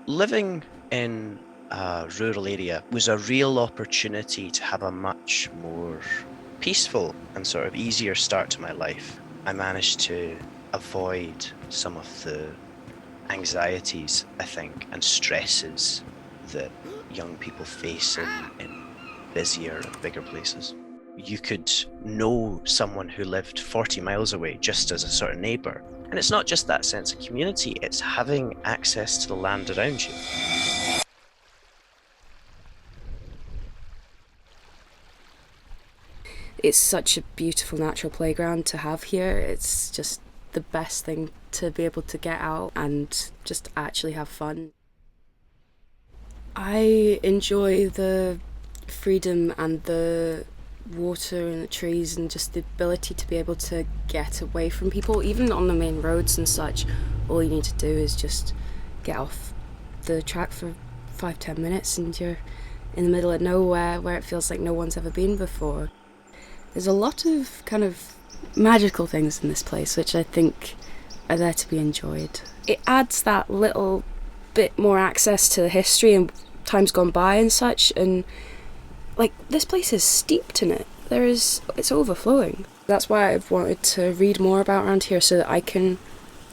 Living in a rural area was a real opportunity to have a much more peaceful and sort of easier start to my life. I managed to avoid some of the anxieties, I think, and stresses that young people face in busier and bigger places. You could know someone who lived 40 miles away just as a sort of neighbour. And it's not just that sense of community, it's having access to the land around you. It's such a beautiful natural playground to have here. It's just the best thing to be able to get out and just actually have fun. I enjoy the freedom and the water and the trees and just the ability to be able to get away from people. Even on the main roads and such, all you need to do is just get off the track for 5-10 minutes and you're in the middle of nowhere where it feels like no one's ever been before. There's a lot of kind of magical things in this place which I think are there to be enjoyed. It adds that little bit more access to the history and times gone by and such, and like this place is steeped in it. It's overflowing. That's why I've wanted to read more about around here so that I can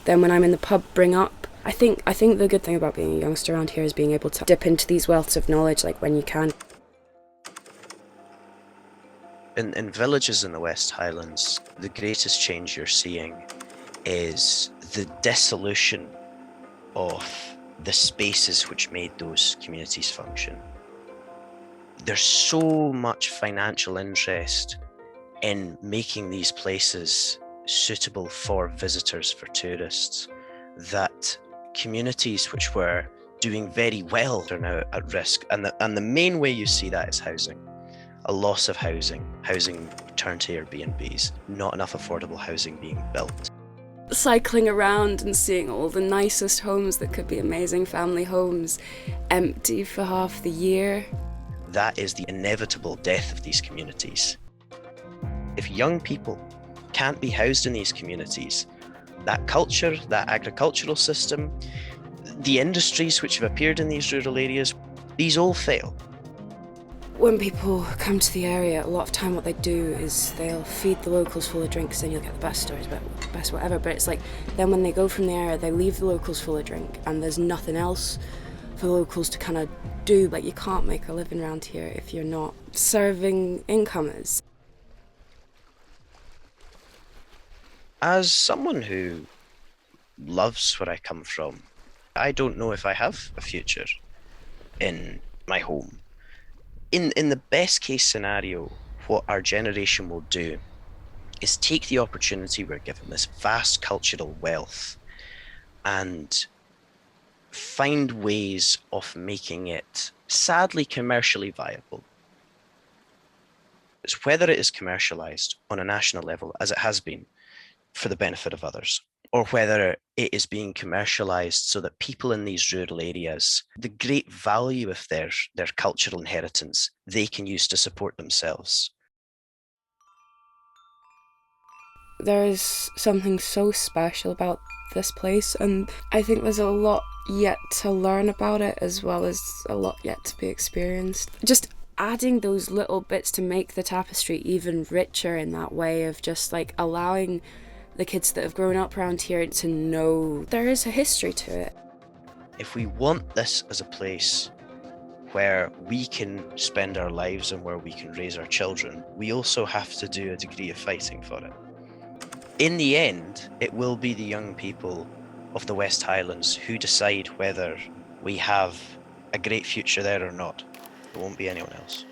then when I'm in the pub bring up. I think the good thing about being a youngster around here is being able to dip into these wealths of knowledge like when you can. In villages in the West Highlands, the greatest change you're seeing is the dissolution of the spaces which made those communities function. There's so much financial interest in making these places suitable for visitors, for tourists, that communities which were doing very well are now at risk. And the main way you see that is housing. A loss of housing turned to Airbnbs, not enough affordable housing being built. Cycling around and seeing all the nicest homes that could be amazing family homes empty for half the year. That is the inevitable death of these communities. If young people can't be housed in these communities, that culture, that agricultural system, the industries which have appeared in these rural areas, these all fail. When people come to the area, a lot of time what they do is they'll feed the locals full of drinks and you'll get the best stories about best whatever, but it's like then when they go from the area they leave the locals full of drink and there's nothing else for the locals to kind of do. Like you can't make a living around here if you're not serving incomers. As someone who loves where I come from, I don't know if I have a future in my home. In the best case scenario, what our generation will do is take the opportunity we're given, this vast cultural wealth, and find ways of making it sadly commercially viable. It's whether it is commercialized on a national level, as it has been, for the benefit of others, or whether it is being commercialized so that people in these rural areas, the great value of their cultural inheritance, they can use to support themselves. There is something so special about this place, and I think there's a lot yet to learn about it as well as a lot yet to be experienced. Just adding those little bits to make the tapestry even richer in that way of just like allowing the kids that have grown up around here to know there is a history to it. If we want this as a place where we can spend our lives and where we can raise our children, we also have to do a degree of fighting for it. In the end, it will be the young people of the West Highlands who decide whether we have a great future there or not. It won't be anyone else.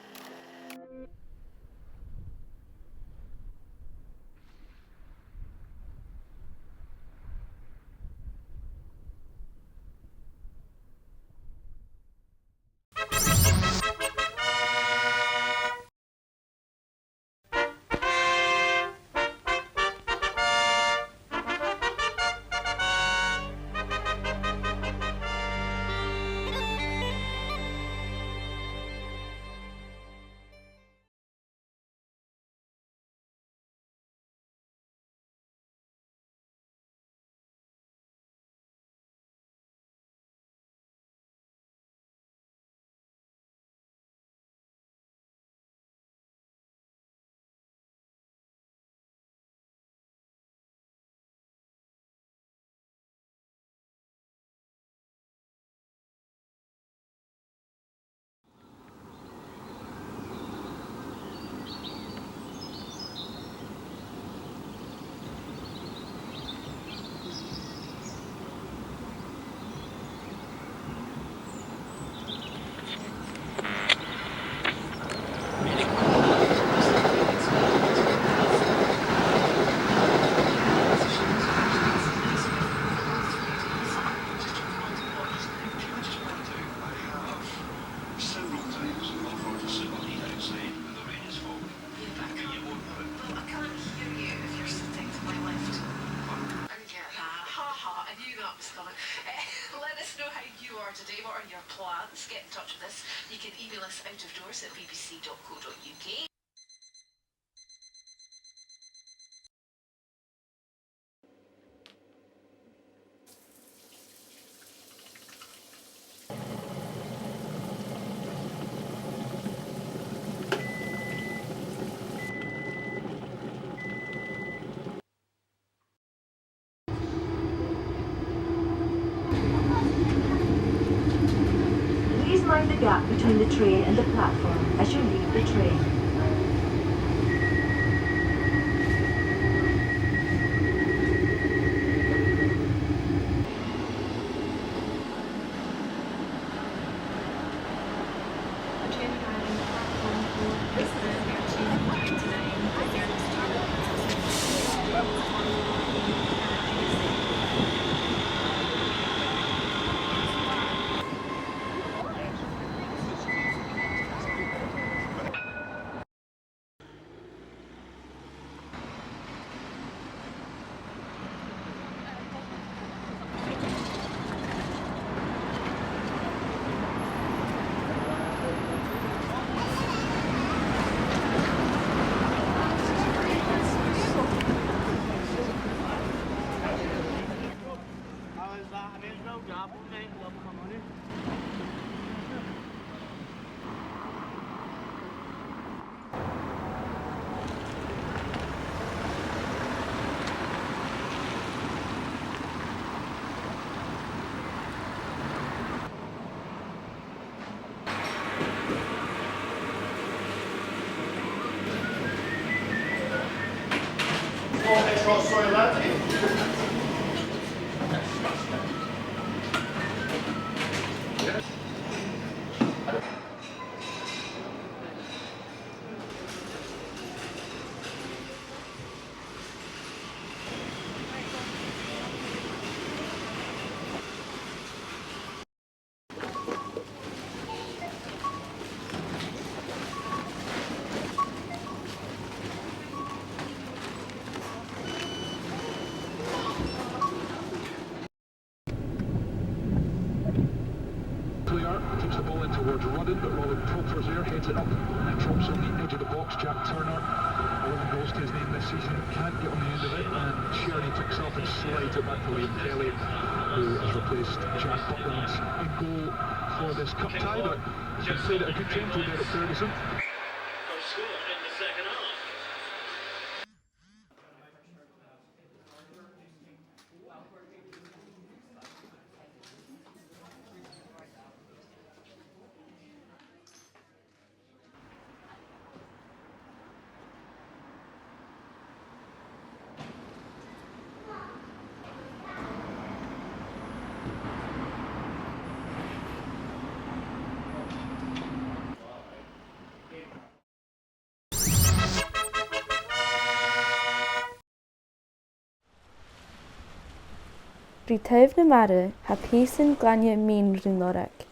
can email us out of doors at bbc.co.uk. Please mind the gap between the train and the platform as you leave the train. Keeps the ball in towards Rudden, but Robin Propers there heads it up and drops on the edge of the box. Jack Turner, 11 goals to his name this season, can't get on the end of it, and Shirley takes off and slides it back to Liam Kelly, who has replaced Jack Butland in goal for this cup tie, but he's played at a good tempo there at Ferguson. Brí taobh na mara ha píosan glanne mín rúnlórach.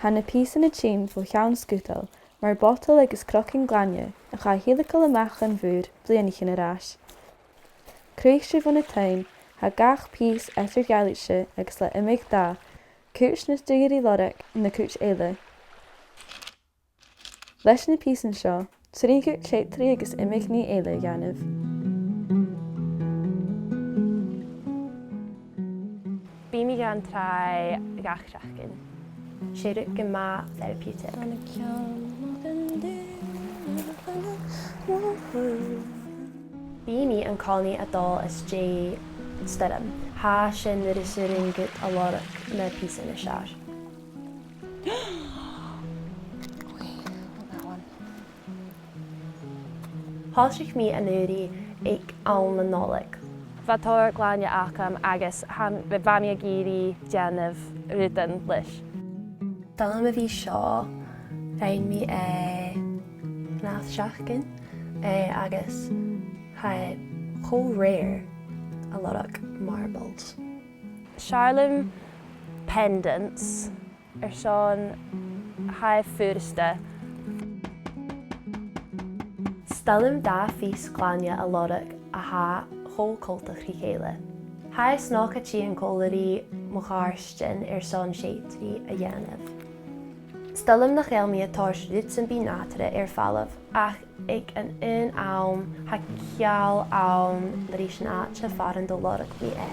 Ha na píosan na tín fó cheann scútal mar botal agus crocin glanne a cha hílacail amach an bhúr blianachin arás. Cruigh van na tain ha gach pís eithir gealaitse agus le imig dá, cúis na dúirí lórach na cúis éile. Leis na píosan seo, tuirín cúit chéitrí agus imig ní éile ghanamh. Bí mi gan trai gach seachcin. Siúd go má therapeutic. Bí mi an colní adá is dé stidum. Há sin na is siúrin gut a lorach na písa na seaar. Háilseach mí an nuirí ag an na nólaigh. Fatóir gláine acham agus bhhaine a géirí déanamh ruúdan leis. Dalam a bhí seo raon mi náth seachcin agus ha cho réir a lorach marbles. Charlam pendants seán ha fuasta. Stalim dá fís gláine a lorach a ha chócólta chrí chéile. Ha snácha tí an cóirí mo cháirstin son séitrí a dhéanamh. Stilm na chelmi a társúd san bí nátere falah ach ag an am ha ceall am leis an áte faran do lorach bí é.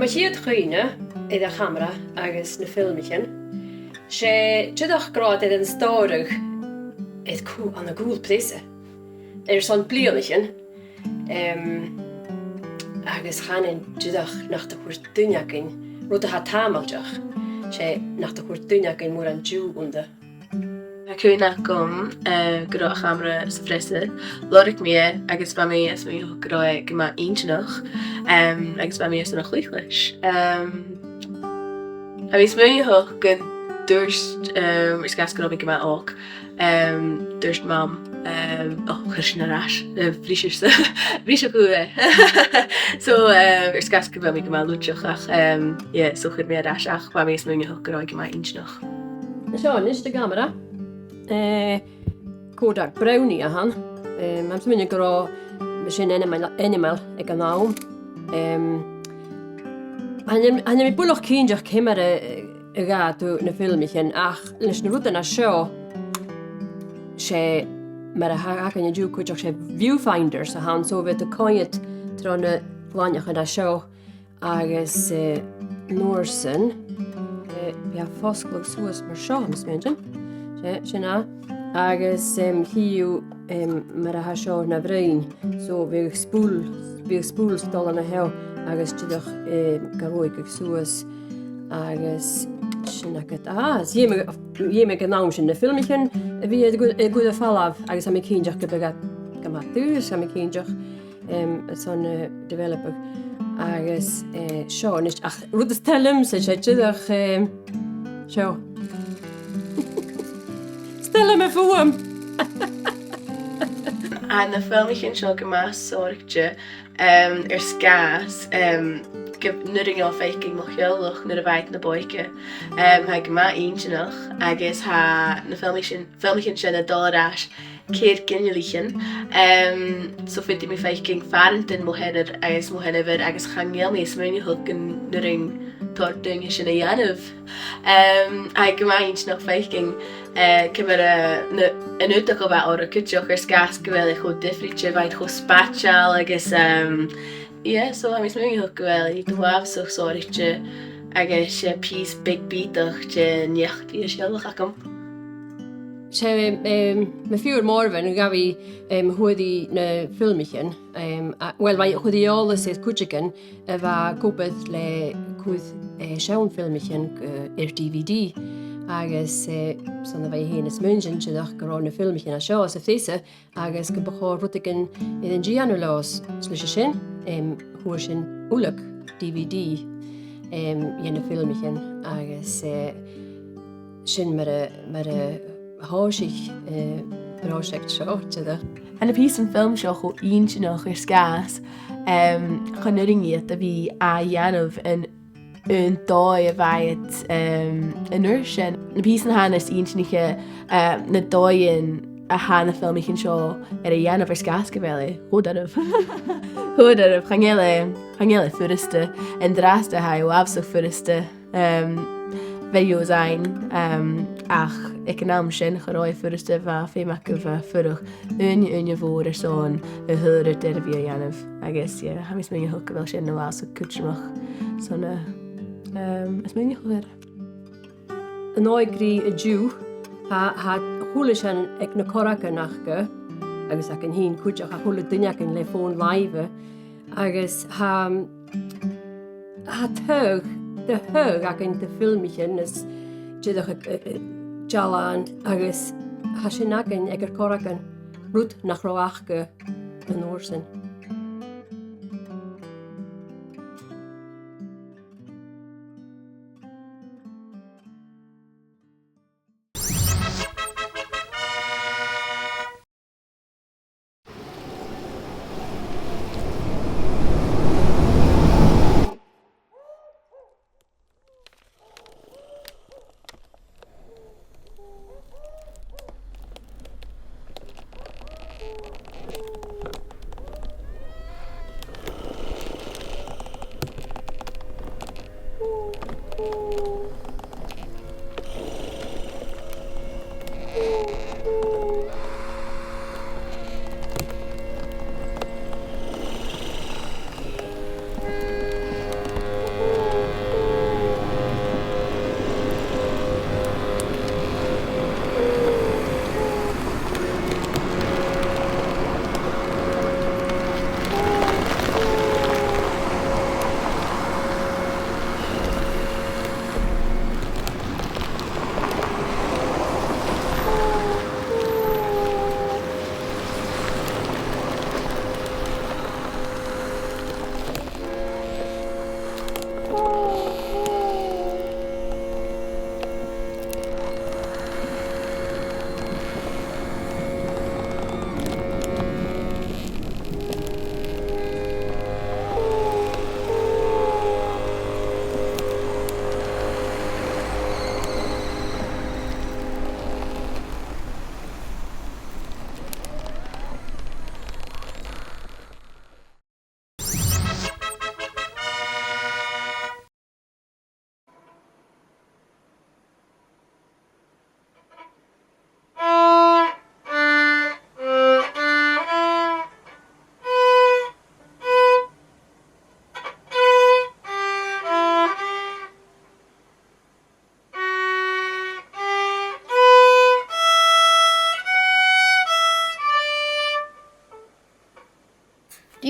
Mae siad chuoine iad a chamera agus na filmichin. sé tridach grad iad an stárach iad an na gúil pléise. Son blianachin agus chanin tridach nach a chuir duineacin rud a ha támalteach sé nach a chuir duineacin mór an dú unda. Cúna gom go a chamra sa fréise, Lorig mé agus ba mé as mé go go má intinach agus ba mé as nach chluich leis. A vís mé gon dúirt is gas go go ook dúirt mam chuir sin arás bhrí go so is gas go bh go lúteach ach so chuir mé arásach ba més muine go go insnach. Seán is de camera códag brownie a han mam minne go sin animal ag an nám han mé buch cíideach céimar a gaú na filmmichen ach leis na ruúta a seo sé mar a hagan dú chuideach sé viewfinders a han so bheit a coiad tro na bhaineach a seo agus nósan be fosclú suas mar seo mas méin sinna agus hiú mar a ha seo na bhréin so bhí spúl stal an na heo agus tuideach garóig go suas agus sinna dhéime go nám sin na filmmichen a bhí go a fallh agus am cíideach go go túús am cíideach san developer agus seo ach rud is talm sé sé tuideach seo. Stella me fuam. En na filmmichen seo go más sóirte scás nuring á féiking mo cheolach nu a bhaid na boice ha go má intinach agus ha na filmmichen sin a dórás céir ginnelichen so fit mi féiking farentin mo henner agus mo hennnever agus changel mé smuine hukken nuring tortung sin a dhéanamh ha go má intinach féiking cymar yn ydych o fe o'r cydioch ar sgas gwely chw diffryd faint chw spatial agus so am is mwyn hwg gwely dwaf so sori che agus pís big beatach che niecht i sialach acam. Sé me fiúr mórfen yn gafi hwyddi na filmmichen wel mae hwyddi olas eith cwtchigen fa gwbydd le cwyd siawn filmmichen i'r DVD agus sanna bheith héananas muin siach go rá na filmmichen a seo sa féise agus go bachá rutigan i an díanú lás leis sin thuair sin úlach DVD na filmmichen agus sin mar a háisich rásecht seo tuide. En a pís an film seo go ionsinach ar scás chu nuringíad a bhí a dhéanamh an dói a bhaid an uair sin. Na pís an hána is ionsinige na dóin a hána filmmichen seo ar a dhéanamh ar scás go bhile chudarmh. Chudarmh changéile furiste an dráasta ha bhhabsach furiste bheithú zain ach ag an am sin choráid furiste bheit féimeach go bheith furach une bhór ar son a thuir de a bhí a dhéanamh agus ha mis mé thug go bhfuil sin na bhás cúteach sanna is mé chuir. An áigrí a dú ha thula sin ag na choracha nachcha agus ag an hín cúteach a thula duineach le fón laive agus ha tug de thug ag an de filmmichen is tuideach jalan agus ha sin agin ag ar choracan rút nach roiachcha an nóirsin.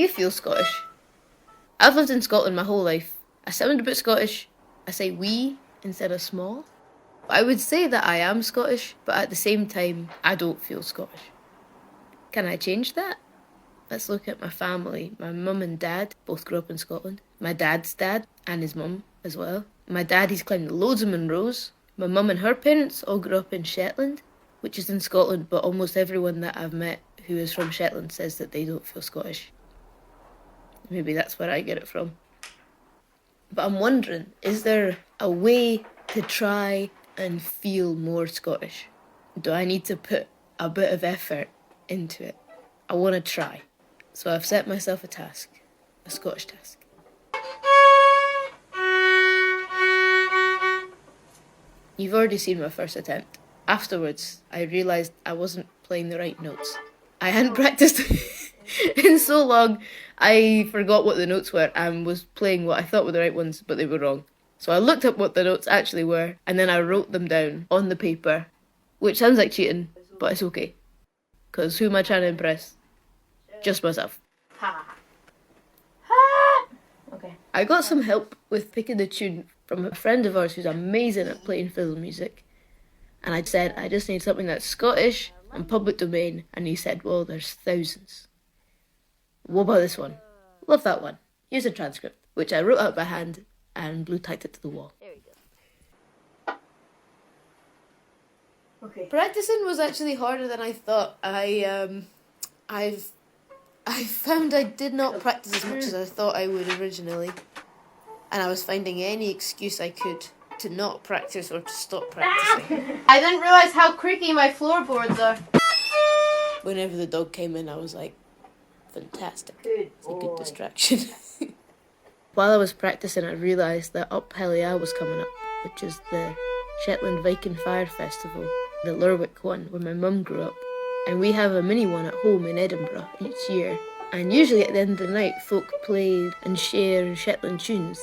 you feel Scottish? I've lived in Scotland my whole life. I sound a bit Scottish. I say wee instead of small. I would say that I am Scottish, but at the same time, I don't feel Scottish. Can I change that? Let's look at my family. My mum and dad both grew up in Scotland. My dad's dad and his mum as well. My dad, he's climbed loads of Munros. My mum and her parents all grew up in Shetland, which is in Scotland, but almost everyone that I've met who is from Shetland says that they don't feel Scottish. Maybe that's where I get it from. But I'm wondering, is there a way to try and feel more Scottish? Do I need to put a bit of effort into it? I want to try. So I've set myself a task, a Scottish task. You've already seen my first attempt. Afterwards, I realised I wasn't playing the right notes. I hadn't practiced in so long, I forgot what the notes were and was playing what I thought were the right ones, but they were wrong. So I looked up what the notes actually were, and then I wrote them down on the paper, which sounds like cheating, but it's okay. Because who am I trying to impress? Just myself. Okay. I got some help with picking the tune from a friend of ours who's amazing at playing fiddle music. And I said, I just need something that's Scottish and public domain. And he said, well, there's thousands. What about this one? Love that one. Here's a transcript, which I wrote out by hand and blue tacked it to the wall. There we go. Okay. Practicing was actually harder than I thought. I found I did not practice as much as I thought I would originally. And I was finding any excuse I could to not practice or to stop practicing. I didn't realise how creaky my floorboards are. Whenever the dog came in, I was like, fantastic. It's a good distraction. While I was practicing, I realised that Up Helliah was coming up, which is the Shetland Viking Fire Festival, the Lerwick one, where my mum grew up. And we have a mini one at home in Edinburgh each year. And usually at the end of the night, folk play and share Shetland tunes.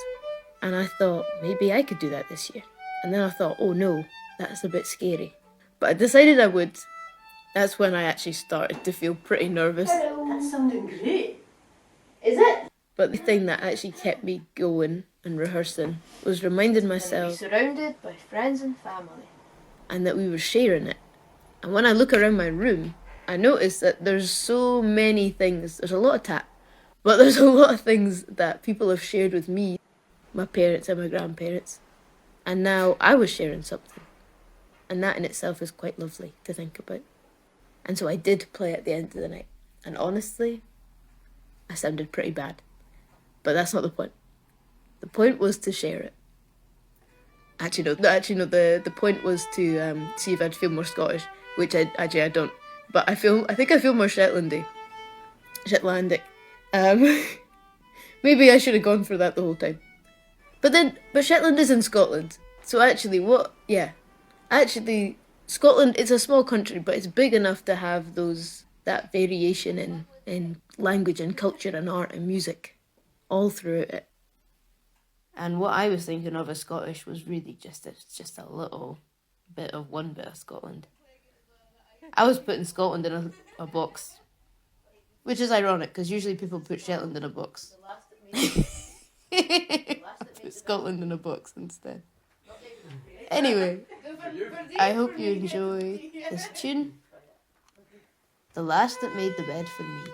And I thought, maybe I could do that this year. And then I thought, oh no, that's a bit scary. But I decided I would. That's when I actually started to feel pretty nervous. That's sounding great. Is it? But the thing that actually kept me going and rehearsing was reminding myself Surrounded by friends and family. and that we were sharing it. And when I look around my room, I notice that there's so many things. There's a lot of tap, but there's a lot of things that people have shared with me, my parents and my grandparents. And now I was sharing something. And that in itself is quite lovely to think about. And so I did play at the end of the night. And honestly, I sounded pretty bad. But that's not the point. The point was to share it. Actually, no. The point was to see if I'd feel more Scottish, which I don't. But I think I feel more Shetlandic. Maybe I should have gone for that the whole time. But Shetland is in Scotland. So actually, Scotland, it's a small country, but it's big enough to have that variation in language and culture and art and music all throughout it. And what I was thinking of as Scottish was really just a little bit of one bit of Scotland. I was putting Scotland in a box, which is ironic because usually people put Shetland in a box. I put Scotland in a box instead. Anyway, I hope you enjoy this tune, The Last That Made the Bed for Me.